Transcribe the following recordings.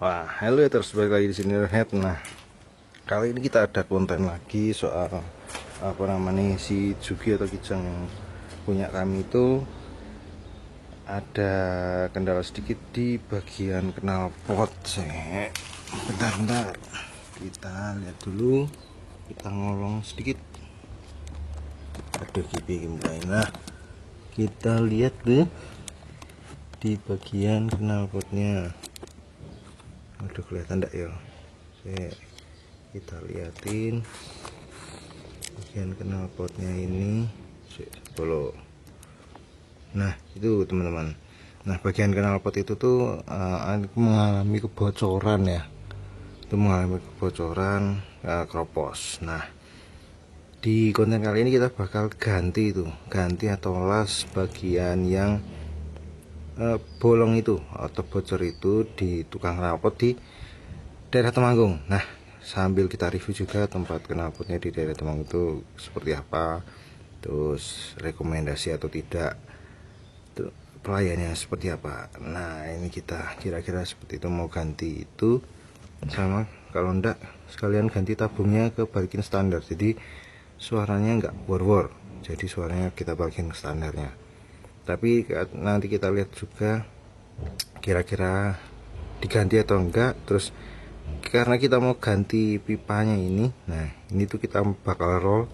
Wah, halo ya, terus balik lagi di sini Head. Nah, kali ini kita ada konten lagi soal apa namanya si Jugi atau Kijang yang punya kami itu ada kendala sedikit di bagian knalpot. Bentar, kita lihat dulu, kita ngolong sedikit. Aduh, mulai. Nah, kita lihat deh di bagian knalpotnya. Udah kelihatan enggak ya? Kita liatin bagian knalpotnya ini. Nah, itu teman-teman. Nah, bagian knalpot itu tuh mengalami kebocoran ya. Itu mengalami kebocoran kropos. Nah, di konten kali ini kita bakal ganti atau las bagian yang bolong itu atau bocor itu di tukang knalpot di daerah Temanggung. Nah, sambil kita review juga tempat knalpotnya di daerah Temanggung itu seperti apa, terus rekomendasi atau tidak, pelayannya seperti apa. Nah, ini kita kira-kira seperti itu, mau ganti itu sama, kalau enggak sekalian ganti tabungnya ke balikin standar, jadi suaranya enggak wor-wor, jadi suaranya kita balikin standarnya. Tapi nanti kita lihat juga kira-kira diganti atau enggak. Terus karena kita mau ganti pipanya ini, nah ini tuh kita bakal roll.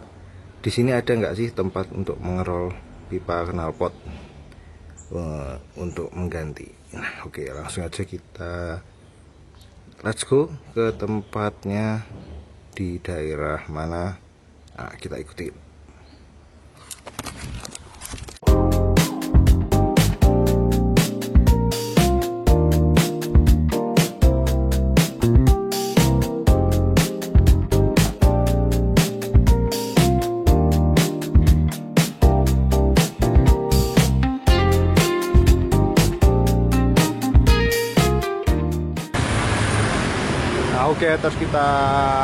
Di sini ada enggak sih tempat untuk mengerol pipa knalpot untuk mengganti? Nah, oke, langsung aja kita let's go ke tempatnya di daerah mana. Nah, kita ikuti. Oke, terus kita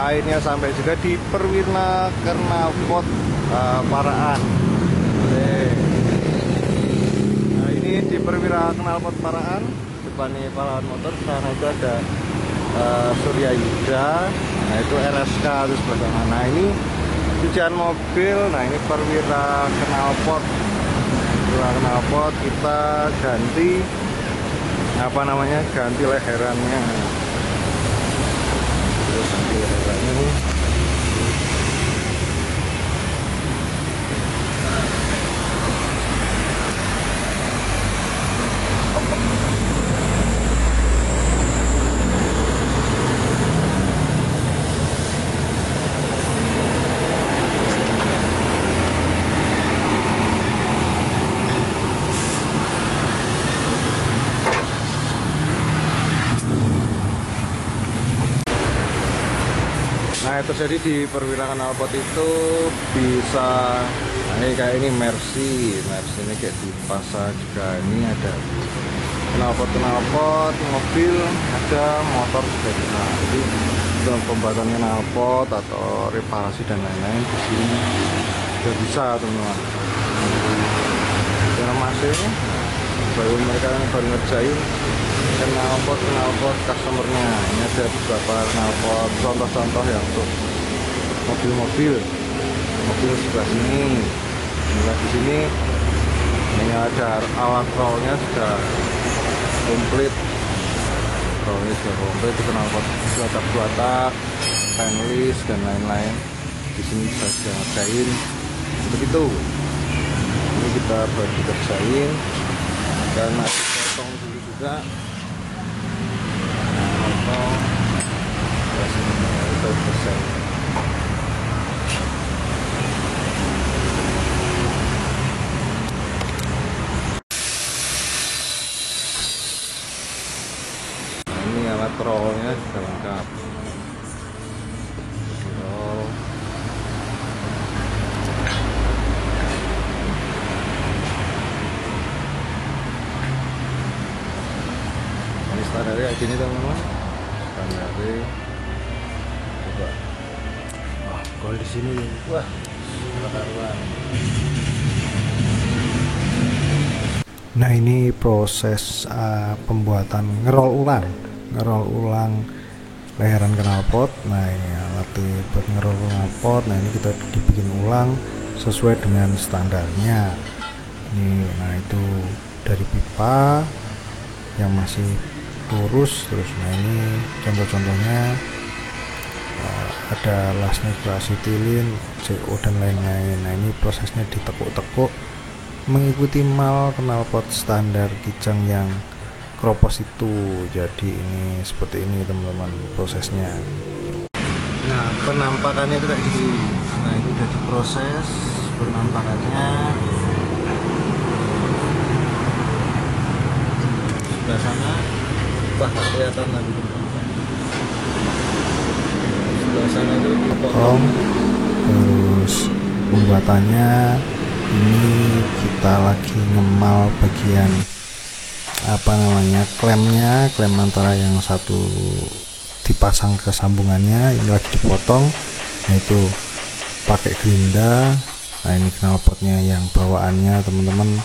akhirnya sampai juga di Perwira Knalpot Paraan. Nah, ini di Perwira Knalpot Paraan, depannya Pahlawan Motor, sana itu ada Surya Yuda. Nah, itu RSK terus bersama. Nah, ini cucian mobil. Nah, ini Perwira Knalpot. Kita ganti apa namanya? Ganti leherannya. Nah, itu jadi di Perwira Knalpot itu bisa, nah, ini kayak ini Mercy ini kayak di pasar juga. Ini ada knalpot mobil, ada motor juga bisa. Jadi untuk pembuatan knalpot atau reparasi dan lain-lain di sini sudah bisa, teman-teman. Karena masih mereka baru ngerjain knalpot customernya. Ini ada beberapa knalpot contoh yang untuk mobil sebelah sini. Di sini ini ada alat rollnya sudah komplit. Itu knalpot dua tak, stainless dan lain-lain. Di sini bisa ngerjain begitu. Ini kita baru dikerjain dan masih potong dulu juga. Ini alat rollnya sudah lengkap. Roll. Ini standarnya kayak gini, teman-teman. Standarnya coba. Wah, kalau di sini, wah, karuan. Nah, ini proses pembuatan ngerol ulang ngerol ulang leheran knalpot. Nah ini alat buat ngerol knalpot. Nah ini kita dibikin ulang sesuai dengan standarnya ini. Nah itu dari pipa yang masih lurus terus. Nah ini contoh-contohnya, ada lasnya juga asitilin, CO dan lain-lain. Nah ini prosesnya ditekuk-tekuk mengikuti mal knalpot standar Kijang yang kropos itu. Jadi ini seperti ini teman-teman prosesnya. Nah penampakannya itu kayak gini. Nah ini udah diproses penampakannya. Sebelah sana wah kelihatan lagi. Sebelah sana itu dipotong. Terus pembuatannya ini kita lagi ngemal bagian klemnya, klem antara yang satu dipasang ke sambungannya ini lagi dipotong. Nah itu pakai gerinda. Nah ini knalpotnya yang bawaannya teman-teman,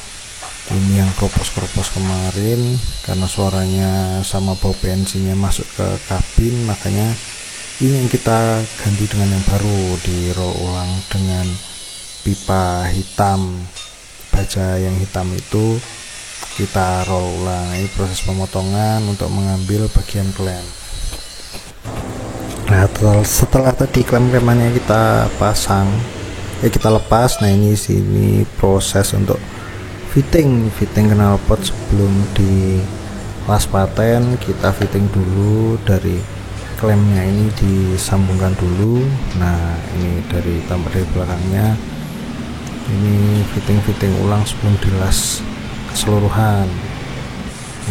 ini yang kropos kemarin karena suaranya sama bau bensinnya masuk ke kabin, makanya ini yang kita ganti dengan yang baru, di roll ulang dengan pipa hitam, baja yang hitam itu kita roll ulang. Ini proses pemotongan untuk mengambil bagian klem. Nah setelah tadi klem-klemannya kita pasang, kita lepas. Nah ini sini proses untuk fitting knalpot. Sebelum di las paten kita fitting dulu, dari klemnya ini disambungkan dulu. Nah ini dari tampak dari belakangnya ini fitting ulang sebelum dilas keseluruhan.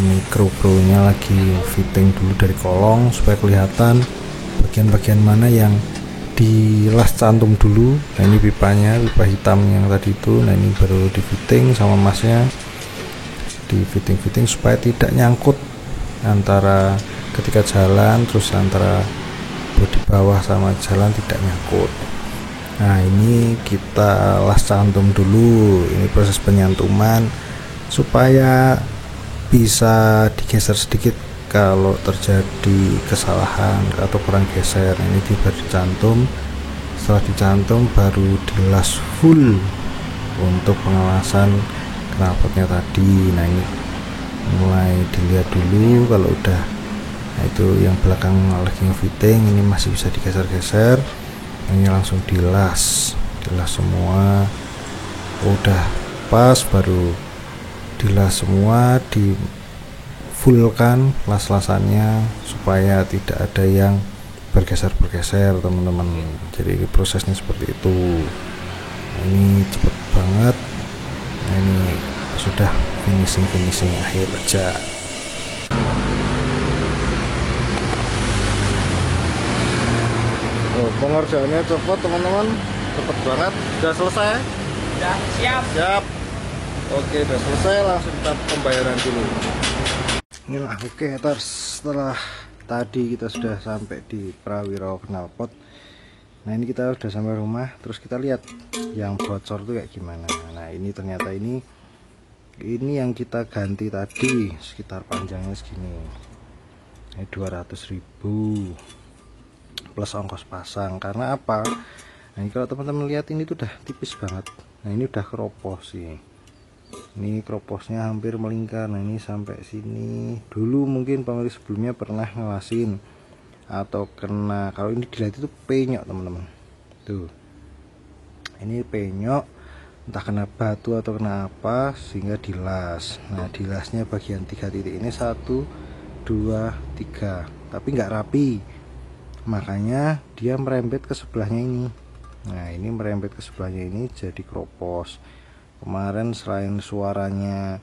Ini kru-krunya lagi fitting dulu dari kolong supaya kelihatan bagian-bagian mana yang dilas cantum dulu. Nah ini pipanya, pipa hitam yang tadi itu. Nah ini baru di fitting sama masnya, di fitting supaya tidak nyangkut antara ketika jalan, terus antara bodi bawah sama jalan tidak nyangkut. Nah ini kita las cantum dulu. Ini proses penyantuman supaya bisa digeser sedikit kalau terjadi kesalahan atau kurang geser. Ini baru dicantum. Setelah dicantum baru dilas full untuk pengawasan knalpotnya tadi. Nah ini mulai dilihat dulu kalau udah, nah itu yang belakang lagi fitting, ini masih bisa digeser-geser. Ini langsung dilas semua, udah pas baru dilas semua, di fullkan las-lasannya supaya tidak ada yang bergeser teman-teman. Jadi prosesnya seperti itu. Nah, ini cepet banget. Nah ini sudah finishing akhir aja. Pengerjaannya cepat teman-teman, cepet banget. Udah selesai? Udah siap. Oke, udah selesai, langsung kita pembayaran dulu. Inilah oke, setelah tadi kita sudah sampai di Prawiro knalpot. Nah ini kita udah sampai rumah, terus kita lihat yang bocor tuh kayak gimana. Nah ini ternyata ini yang kita ganti tadi sekitar panjangnya segini. Ini 200.000 plus ongkos pasang. Karena apa? Nah ini kalau teman-teman lihat ini tuh udah tipis banget. Nah ini udah keropos sih. Ini kroposnya hampir melingkar. Nah ini sampai sini. Dulu mungkin pemilik sebelumnya pernah ngelasin atau kena, kalau ini dilihat itu penyok teman-teman. Tuh. Ini penyok, entah kena batu atau kena apa sehingga dilas. Nah dilasnya bagian 3 titik ini 1, 2, 3, tapi nggak rapi. Makanya dia merembet ke sebelahnya ini. Nah ini merembet ke sebelahnya ini jadi kropos. Kemarin selain suaranya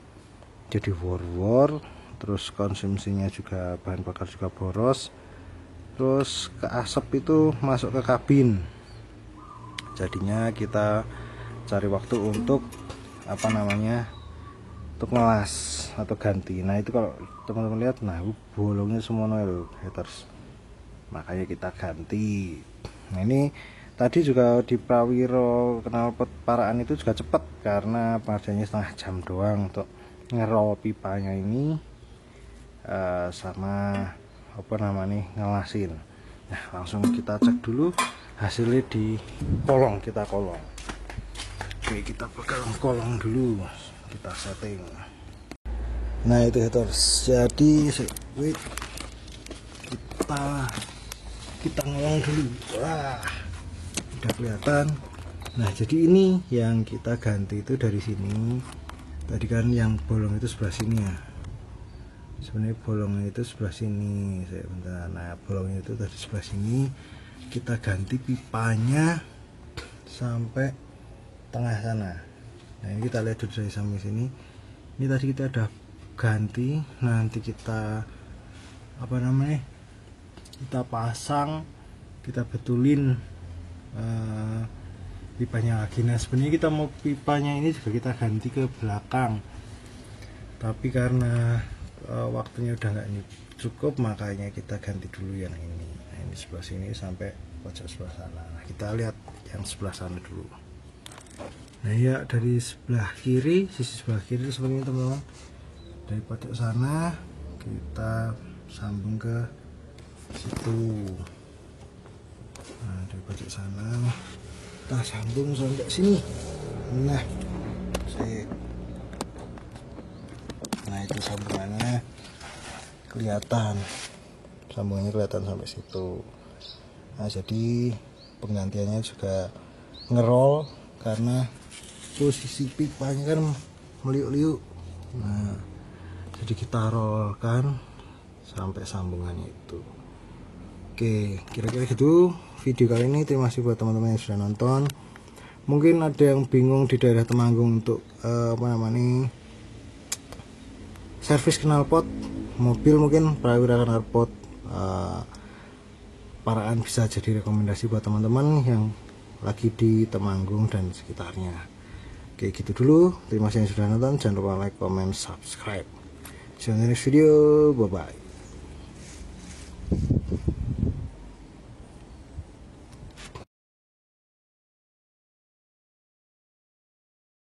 jadi wor-wor, terus konsumsinya juga bahan bakar juga boros, terus ke asap itu masuk ke kabin. Jadinya kita cari waktu untuk untuk ngelas atau ganti. Nah itu kalau teman-teman lihat, nah bolongnya semua loh haters, makanya kita ganti. Nah ini tadi juga di Prawiro knalpot paraan itu juga cepat karena pengerjaannya setengah jam doang untuk ngerol pipanya ini sama apa namanya ngelasin. Nah langsung kita cek dulu hasilnya di kolong, kita kolong. Oke, kita pegang kolong dulu, kita setting. Nah itu haters, jadi kita ngolong dulu. Wah, udah kelihatan. Nah jadi ini yang kita ganti itu dari sini. Tadi kan yang bolong itu sebelah sini ya, sebenarnya bolongnya itu sebelah sini. Nah bolongnya itu tadi sebelah sini, kita ganti pipanya sampai tengah sana. Nah ini kita lihat dulu dari samping sini, ini tadi kita udah ganti. Nanti kita apa namanya, kita pasang, kita betulin pipanya lagi. Nah sebenarnya kita mau pipanya ini juga kita ganti ke belakang, tapi karena waktunya udah nggak cukup, makanya kita ganti dulu yang ini. Nah ini sebelah sini sampai pojok sebelah sana. Nah kita lihat yang sebelah sana dulu. Nah ya dari sebelah kiri, sisi sebelah kiri itu seperti ini teman-teman. Dari pojok sana kita sambung ke situ. Nah dari pojok sana kita sambung sampai sini. Nah itu sambungannya kelihatan, sampai situ. Nah jadi penggantiannya juga ngerol karena posisi pipanya kan meliuk-liuk. Nah jadi kita rollkan sampai sambungannya itu. Oke, kira-kira gitu video kali ini. Terima kasih buat teman-teman yang sudah nonton. Mungkin ada yang bingung di daerah Temanggung untuk apa namanya, servis knalpot mobil, mungkin Prawira knalpot Paraan bisa jadi rekomendasi buat teman-teman yang lagi di Temanggung dan sekitarnya. Oke gitu dulu, terima kasih yang sudah nonton. Jangan lupa like, comment, subscribe. See you in the next video, bye bye.